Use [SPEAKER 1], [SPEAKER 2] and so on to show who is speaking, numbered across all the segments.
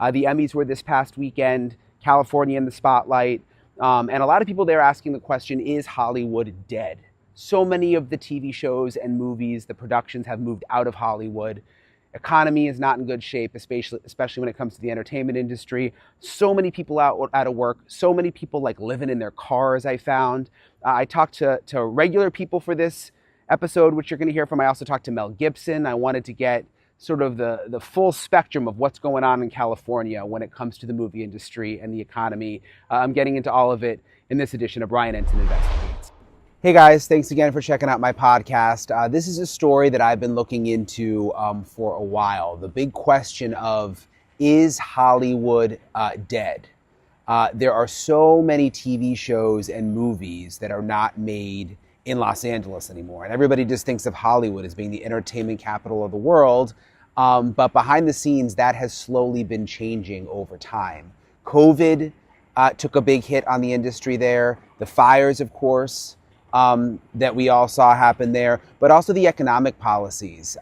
[SPEAKER 1] The Emmys were this past weekend, California in the spotlight. And a lot of people there asking the question, is Hollywood dead? So many of the TV shows and movies, the productions have moved out of Hollywood. Economy is not in good shape, especially when it comes to the entertainment industry. So many people out of work. So many people like living in their cars. I found. I talked to regular people for this episode, which you're going to hear from. I also talked to Mel Gibson. I wanted to get sort of the full spectrum of what's going on in California when it comes to the movie industry and the economy. I'm getting into all of it in this edition of Brian Ensign Investigates. Hey guys, thanks again for checking out my podcast. This is a story that I've been looking into for a while. The big question of, is Hollywood dead? There are so many TV shows and movies that are not made in Los Angeles anymore. And everybody just thinks of Hollywood as being the entertainment capital of the world. But behind the scenes, that has slowly been changing over time. COVID took a big hit on the industry there. The fires, of course, that we all saw happen there, but also the economic policies.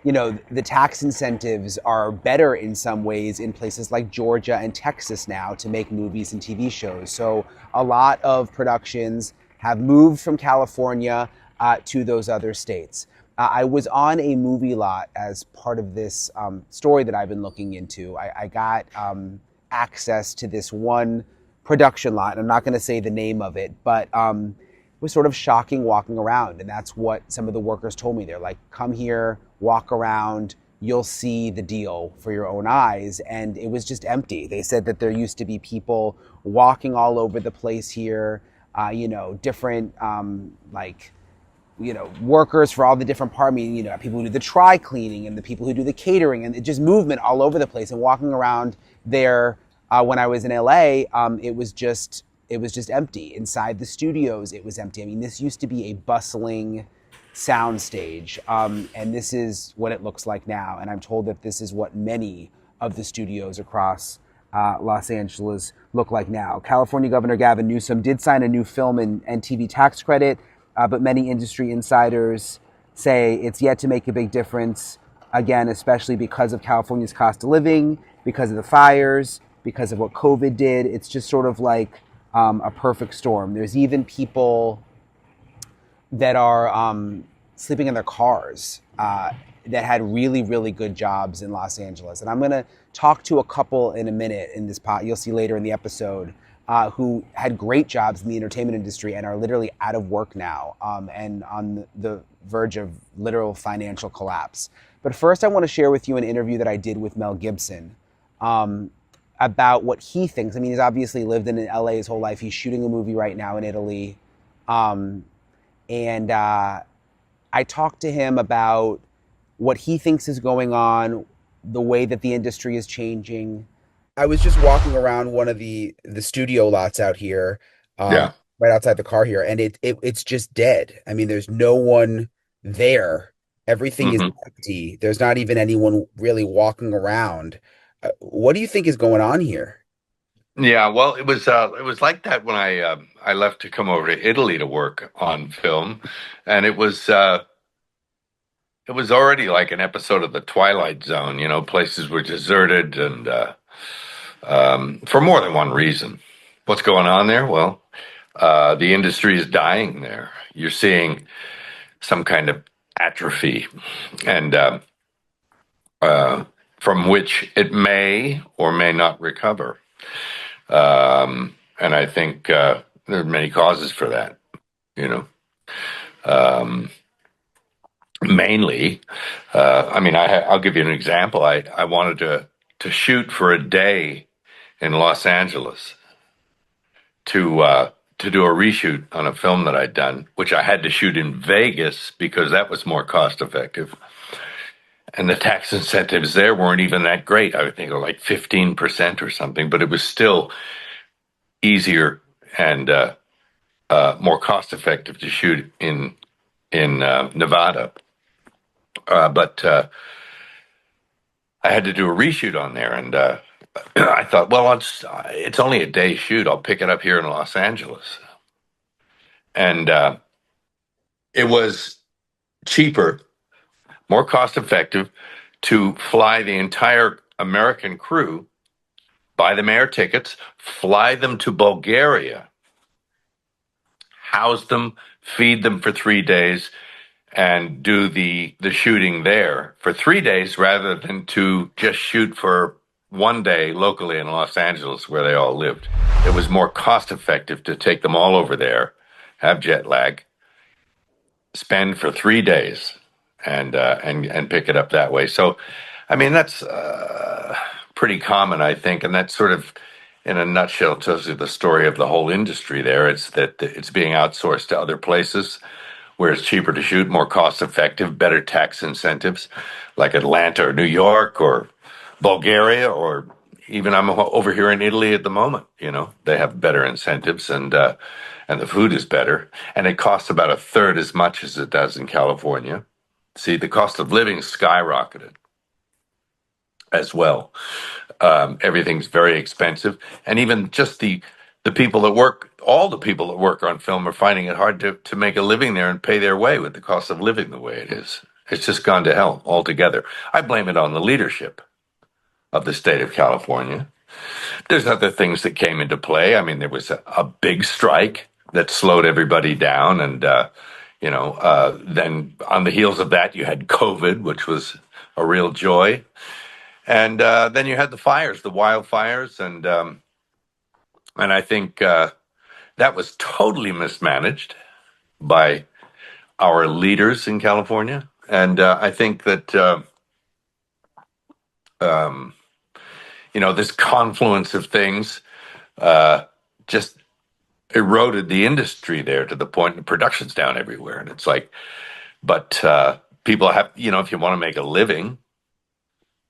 [SPEAKER 1] The tax incentives are better in some ways in places like Georgia and Texas now to make movies and TV shows. So a lot of productions have moved from California to those other states. I was on a movie lot as part of this story that I've been looking into. I got access to this one production lot. I'm not going to say the name of it, but it was sort of shocking walking around. And that's what some of the workers told me. They're like, come here, walk around, you'll see the deal for your own eyes. And it was just empty. They said that there used to be people walking all over the place here, different workers for all the different people who do the try cleaning and the people who do the catering, and just movement all over the place. And walking around there when I was in LA, it was just empty. Inside the studios, it was empty. I mean, this used to be a bustling soundstage, and this is what it looks like now. And I'm told that this is what many of the studios across Los Angeles look like now. California Governor Gavin Newsom did sign a new film and TV tax credit, but many industry insiders say it's yet to make a big difference, again, especially because of California's cost of living, because of the fires, because of what COVID did. It's just sort of like a perfect storm. There's even people that are sleeping in their cars that had really, really good jobs in Los Angeles. And I'm going to talk to a couple in a minute in this pod. You'll see later in the episode who had great jobs in the entertainment industry and are literally out of work now and on the verge of literal financial collapse. But first, I want to share with you an interview that I did with Mel Gibson about what he thinks. I mean, he's obviously lived in LA his whole life. He's shooting a movie right now in Italy. And I talked to him about what he thinks is going on, the way that the industry is changing. I was just walking around one of the studio lots out here,
[SPEAKER 2] Yeah.
[SPEAKER 1] right outside the car here, and it's just dead. I mean, there's no one there. Everything is
[SPEAKER 2] hmm
[SPEAKER 1] empty. There's not even anyone really walking around. What do you think is going on here?
[SPEAKER 2] Yeah. Well, it was like that when I left to come over to Italy to work on film, and it was already like an episode of the Twilight Zone. You know, places were deserted, and for more than one reason. What's going on there? Well, the industry is dying there. You're seeing some kind of atrophy, and uh, from which it may or may not recover. And I think there are many causes for that. You know, um, mainly, I'll give you an example. I wanted to shoot for a day in Los Angeles to do a reshoot on a film that I'd done, which I had to shoot in Vegas because that was more cost effective. And the tax incentives there weren't even that great. I would think like 15% or something, but it was still easier and more cost effective to shoot in Nevada. But I had to do a reshoot on there, and I thought, well, it's only a day shoot. I'll pick it up here in Los Angeles, and it was cheaper, more cost effective to fly the entire American crew, buy them air tickets, fly them to Bulgaria, house them, feed them for 3 days, and do the shooting there for 3 days rather than to just shoot for one day locally in Los Angeles where they all lived. It was more cost effective to take them all over there, have jet lag, spend for 3 days, and pick it up that way. So, I mean, that's pretty common, I think, and that sort of, in a nutshell, tells you the story of the whole industry. There, it's that it's being outsourced to other places where it's cheaper to shoot, more cost effective, better tax incentives, like Atlanta or New York or Bulgaria, or even I'm over here in Italy at the moment. You know, they have better incentives, and the food is better, and it costs about a third as much as it does in California. See, the cost of living skyrocketed as well. Everything's very expensive, and even just the people that work, all the people that work on film are finding it hard to make a living there and pay their way with the cost of living the way it is. It's just gone to hell altogether. I blame it on the leadership of the state of California. There's other things that came into play. I mean, there was a big strike that slowed everybody down, and then on the heels of that, you had COVID, which was a real joy, and then you had the fires, the wildfires, and I think that was totally mismanaged by our leaders in California, and I think that um, this confluence of things just eroded the industry there to the point the production's down everywhere. And it's like, but people have, if you want to make a living,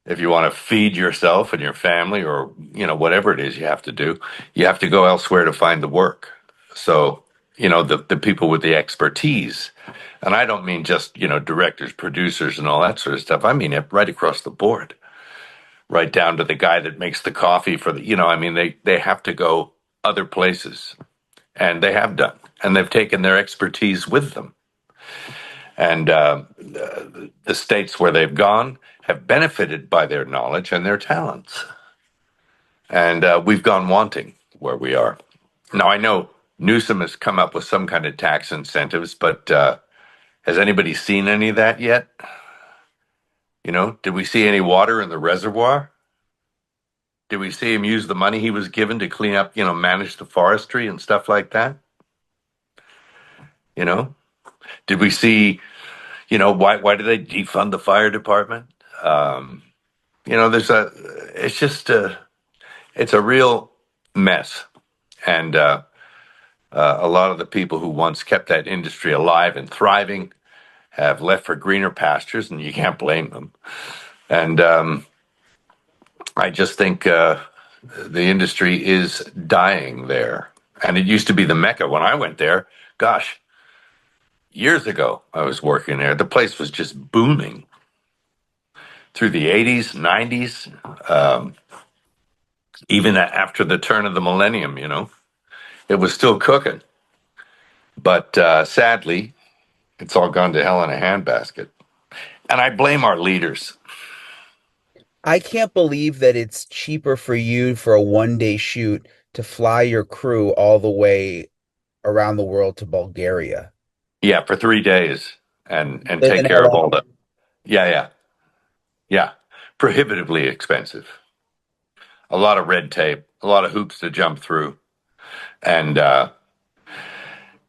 [SPEAKER 2] if you want to feed yourself and your family, or, whatever it is you have to do, you have to go elsewhere to find the work. So, the people with the expertise, and I don't mean just, directors, producers, and all that sort of stuff. I mean it right across the board, right down to the guy that makes the coffee for the, I mean, they have to go other places, and they have done, and they've taken their expertise with them. And the states where they've gone have benefited by their knowledge and their talents. And we've gone wanting where we are. Now, I know Newsom has come up with some kind of tax incentives, but has anybody seen any of that yet? Did we see any water in the reservoir? Did we see him use the money he was given to clean up, manage the forestry and stuff like that? You know, did we see, why did they defund the fire department? Um, there's it's just it's a real mess. And a lot of the people who once kept that industry alive and thriving have left for greener pastures, and you can't blame them. And I just think the industry is dying there. And it used to be the mecca when I went there. Gosh, years ago, I was working there. The place was just booming through the 80s, 90s, even after the turn of the millennium, it was still cooking. But sadly, it's all gone to hell in a handbasket. And I blame our leaders.
[SPEAKER 1] I can't believe that it's cheaper for you for a 1 day shoot to fly your crew all the way around the world to Bulgaria
[SPEAKER 2] Yeah, for 3 days and
[SPEAKER 1] live
[SPEAKER 2] take
[SPEAKER 1] in
[SPEAKER 2] care of all
[SPEAKER 1] LA.
[SPEAKER 2] the. Yeah, yeah, yeah. Prohibitively expensive. A lot of red tape, a lot of hoops to jump through. And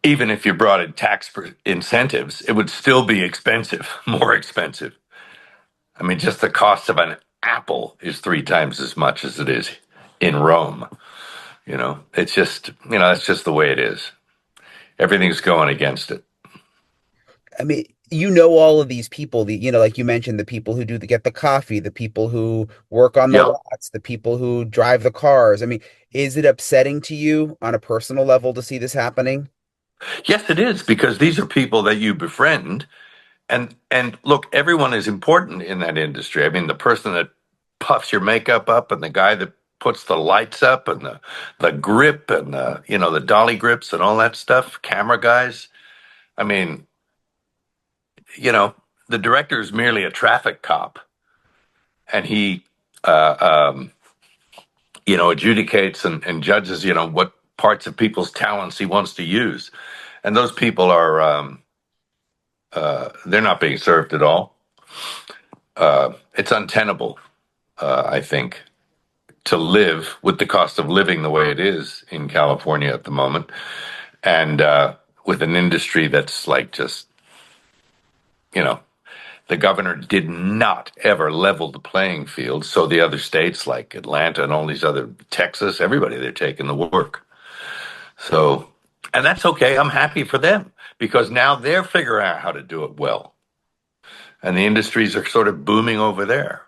[SPEAKER 2] even if you brought in incentives, it would still be expensive, more expensive. I mean, just the cost of an apple is 3 times as much as it is in Rome. It's just, that's just the way it is. Everything's going against it.
[SPEAKER 1] I mean, you know all of these people, like you mentioned, the people who get the coffee, the people who work on the
[SPEAKER 2] Yep.
[SPEAKER 1] lots, the people who drive the cars. I mean, is it upsetting to you on a personal level to see this happening?
[SPEAKER 2] Yes, it is, because these are people that you befriend. And look, everyone is important in that industry. I mean, the person that puffs your makeup up, and the guy that puts the lights up, and the grip, and the dolly grips and all that stuff, camera guys. I mean, you know, the director is merely a traffic cop, and he adjudicates and judges, what parts of people's talents he wants to use. And those people are, they're not being served at all. It's untenable, I think, to live with the cost of living the way it is in California at the moment, and with an industry that's like just, you know, the governor did not ever level the playing field. So the other states like Atlanta and all these other Texas, everybody, they're taking the work. So, and that's okay. I'm happy for them because now they're figuring out how to do it well. And the industries are sort of booming over there.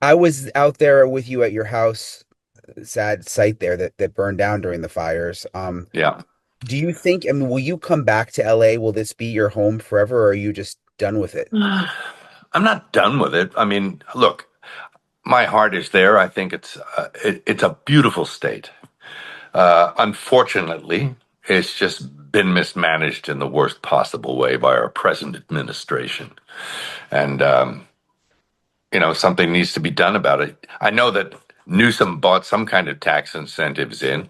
[SPEAKER 1] I was out there with you at your house, sad site there that burned down during the fires.
[SPEAKER 2] Yeah.
[SPEAKER 1] Do you think, I mean, will you come back to LA? Will this be your home forever, or are you just done with it?
[SPEAKER 2] I'm not done with it. I mean, look, my heart is there. I think it's a beautiful state. Unfortunately, it's just been mismanaged in the worst possible way by our present administration. And, something needs to be done about it. I know that Newsom bought some kind of tax incentives in,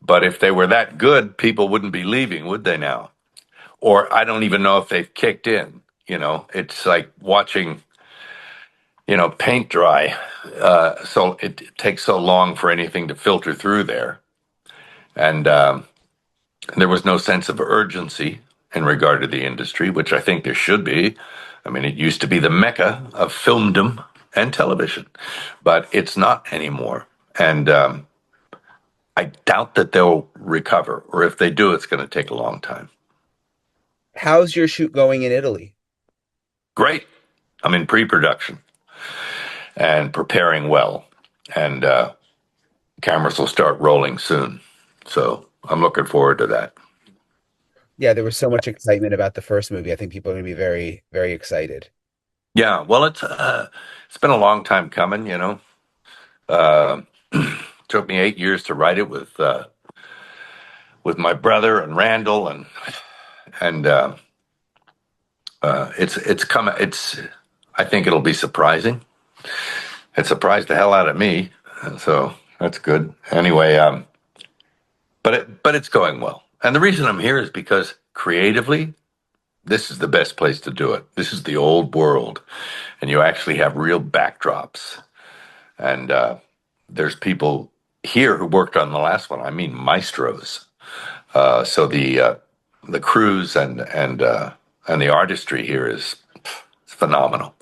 [SPEAKER 2] but if they were that good, people wouldn't be leaving, would they now? Or I don't even know if they've kicked in. It's like watching, paint dry. So it takes so long for anything to filter through there. And there was no sense of urgency in regard to the industry, which I think there should be. I mean, it used to be the mecca of filmdom and television, but it's not anymore. And I doubt that they'll recover, or if they do, it's going to take a long time.
[SPEAKER 1] How's your shoot going in Italy?
[SPEAKER 2] Great. I'm in pre-production and preparing well, and cameras will start rolling soon. So I'm looking forward to that.
[SPEAKER 1] Yeah, there was so much excitement about the first movie. I think people are going to be very, very excited.
[SPEAKER 2] Yeah, well, it's been a long time coming. Uh, took me 8 years to write it with my brother and Randall, and it's coming. I think it'll be surprising. It surprised the hell out of me, so that's good. Anyway, but it's going well, and the reason I'm here is because creatively, this is the best place to do it. This is the old world, and you actually have real backdrops, and there's people here who worked on the last one. I mean, maestros. So the crews and the artistry here is phenomenal.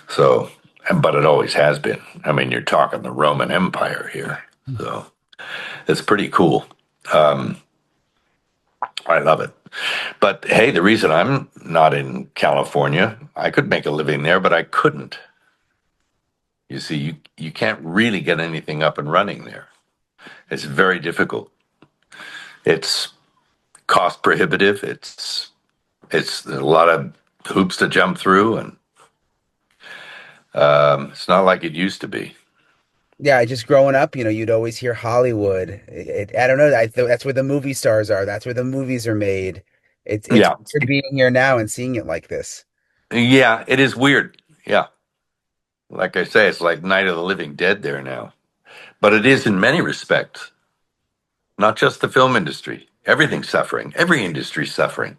[SPEAKER 2] So, but it always has been. I mean, you're talking the Roman Empire here, so it's pretty cool. Um, I love it. But hey, the reason I'm not in California, I could make a living there, but I couldn't. You see, you can't really get anything up and running there. It's very difficult. It's cost prohibitive. It's a lot of hoops to jump through, and it's not like it used to be.
[SPEAKER 1] Yeah, just growing up, you'd always hear Hollywood. I don't know. That's where the movie stars are. That's where the movies are made. It's
[SPEAKER 2] Yeah,
[SPEAKER 1] weird being here now and seeing it like this.
[SPEAKER 2] yeah, it is weird. Yeah, like I say, it's like Night of the Living Dead there now. But it is in many respects, not just the film industry. Everything's suffering. Every industry's suffering.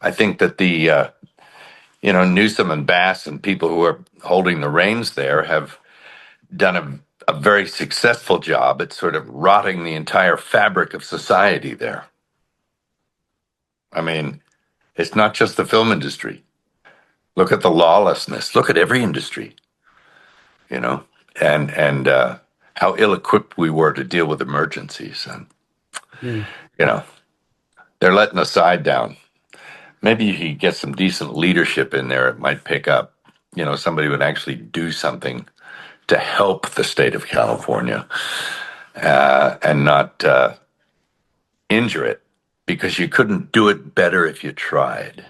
[SPEAKER 2] I think that Newsom and Bass and people who are holding the reins there have done a very successful job at sort of rotting the entire fabric of society there. I mean, it's not just the film industry. Look at the lawlessness. Look at every industry, you know, and how ill-equipped we were to deal with emergencies, and
[SPEAKER 1] Hmm.
[SPEAKER 2] you know, they're letting the side down. Maybe you could get some decent leadership in there. It might pick up. Somebody would actually do something to help the state of California and not injure it, because you couldn't do it better if you tried.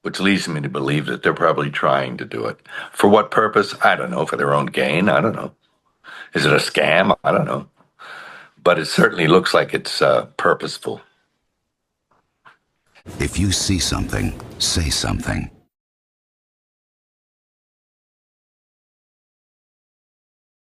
[SPEAKER 2] Which leads me to believe that they're probably trying to do it. For what purpose? I don't know. For their own gain? I don't know. Is it a scam? I don't know. But it certainly looks like it's purposeful.
[SPEAKER 3] If you see something, say something.